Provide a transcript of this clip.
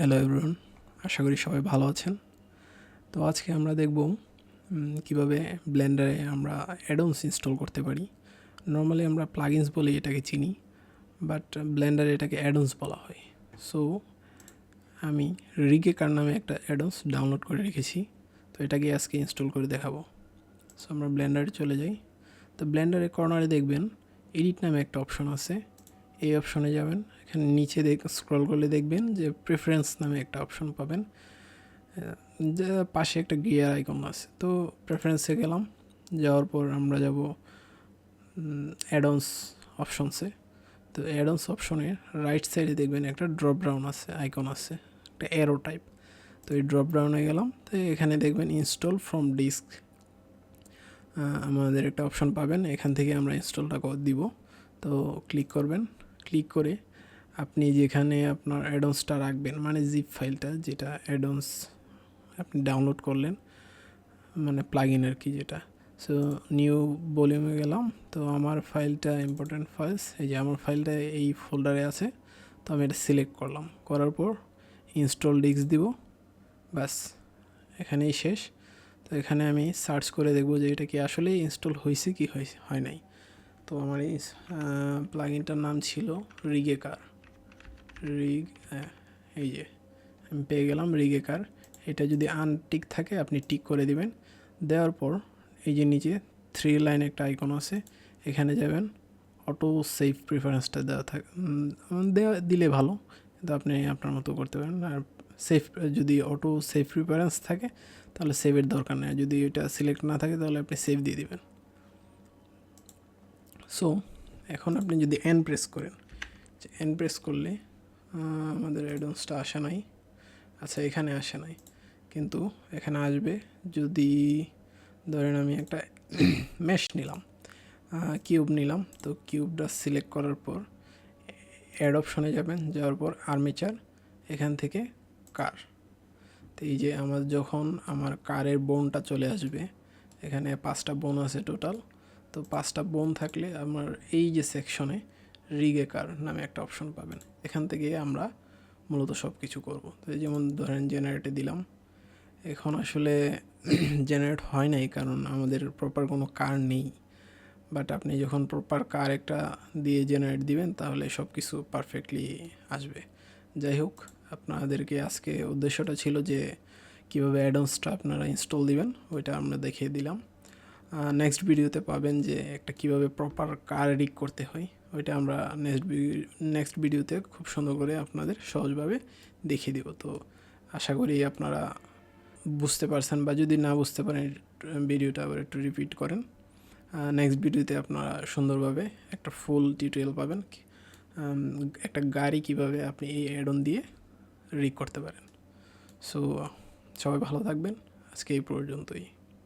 Hello everyone, আশা করি সবাই ভালো আছেন। তো আজকে আমরা দেখব কিভাবে ব্লেন্ডারে আমরা অ্যাডন্স ইনস্টল করতে পারি। নর্মালি আমরা প্লাগইনস বলে এটাকে চিনি, বাট ব্লেন্ডারে এটাকে অ্যাডন্স বলা হয়। সো আমি রিগেকার নামে একটা অ্যাডন্স ডাউনলোড করে রেখেছি, তো এটাকে আজকে ইনস্টল করে দেখাবো। সো আমরা ব্লেন্ডারে চলে যাই। তো ব্লেন্ডারের কর্নারে দেখবেন এডিট নামে একটা অপশন আছে, এই অপশনে যাবেন। এখানে নিচে স্ক্রল করলে দেখবেন যে প্রেফারেন্স নামে একটা অপশন পাবেন, যে পাশে একটা গিয়ার আইকন আছে। তো প্রেফারেন্সে গেলাম, যাওয়ার পর আমরা যাব অ্যাডন্স অপশনসে। তো অ্যাডন্স অপশনের রাইট সাইডে দেখবেন একটা ড্রপ ডাউন আছে, আইকন আছে, একটা অ্যারো টাইপ। তো এই ড্রপ ডাউনে গেলাম, তো এখানে দেখবেন ইনস্টল ফ্রম ডিস্ক আমাদের একটা অপশন পাবেন, এখান থেকে আমরা ইনস্টলটা দিব। তো ক্লিক করবেন, ক্লিক করে আপনি যেখানে আপনার অ্যাডন্সটা রাখবেন, মানে জিপ ফাইলটা যেটা অ্যাডন্স আপনি ডাউনলোড করলেন, মানে প্লাগইন আর কি যেটা। সো নিউ ভলিউমে গেলাম, তো আমার ফাইলটা ইম্পর্টেন্ট ফাইলস, এই যে আমার ফাইলটা এই ফোল্ডারে আছে। তো আমি এটা সিলেক্ট করলাম, করার পর ইনস্টল ডিস্ক দিব, ব্যাস এখানেই শেষ। তো এখানে আমি সার্চ করে দেখব যে এটা কি আসলে ইনস্টল হয়েছে কি হয় নাই। তো আমার এই প্লাগইনটার নাম ছিল রিগেকার। এই যে আমি পেয়ে গেলাম রিগেকার। এটা যদি আনটিক থাকে আপনি টিক করে দিবেন, দেওয়ার পর এই যে নিচে 3 লাইন একটা আইকন আছে, এখানে যাবেন। অটো সেভ প্রিফারেন্সটা দিলে ভালো, কিন্তু আপনি আপনার মতো করতে পারেন। আর সেভ যদি অটো সেভ প্রিফারেন্স থাকে তাহলে সেভের দরকার নেই, যদি এটা সিলেক্ট না থাকে তাহলে আপনি সেভ দিয়ে দিবেন। সো এখন আপনি যদি এন প্রেস করেন, এন প্রেস করলে আমাদের অ্যাডন্সটা আসে নাই। আচ্ছা, এখানে আসে নাই, কিন্তু এখানে আসবে যদি ধরেন আমি একটা মেশ নিলাম, কিউব নিলাম। তো কিউবটা সিলেক্ট করার পর অ্যাড অপশনে যাবেন, যাওয়ার পর আর্মেচার, এখান থেকে কার। তো এই যে যখন আমার কারের বোনটা চলে আসবে, এখানে 5টা বোন আছে টোটাল। তো 5টা বোন থাকলে আমার এই যে সেকশনে রিগেকার নামে একটা অপশন পাবেন, এখান থেকে আমরা মূলত সব কিছু করবো। তো যেমন ধরেন জেনারেটে দিলাম, এখন আসলে জেনারেট হয় নাই কারণ আমাদের প্রপার কোনো কার নেই। বাট আপনি যখন প্রপার কার একটা দিয়ে জেনারেট দিবেন তাহলে সব কিছু পারফেক্টলি আসবে। যাই হোক, আপনাদেরকে আজকে উদ্দেশ্যটা ছিল যে কীভাবে অ্যাডন্সটা আপনারা ইনস্টল দিবেন, ওইটা আমরা দেখিয়ে দিলাম। নেক্সট ভিডিওতে পাবেন যে একটা কীভাবে প্রপার কার রিগ করতে হয়, ওইটা আমরা নেক্সট ভিডিওতে খুব সুন্দর করে আপনাদের সহজভাবে দেখিয়ে দিব। তো আশা করি আপনারা বুঝতে পারছেন, বা যদি না বুঝতে পারেন ভিডিওটা আবার একটু রিপিট করেন। নেক্সট ভিডিওতে আপনারা সুন্দরভাবে একটা ফুল টিউটোরিয়াল পাবেন, একটা গাড়ি কিভাবে আপনি এই অ্যাড অন দিয়ে রিগ করতে পারেন। সো সবাই ভালো থাকবেন, আজকে এই পর্যন্তই।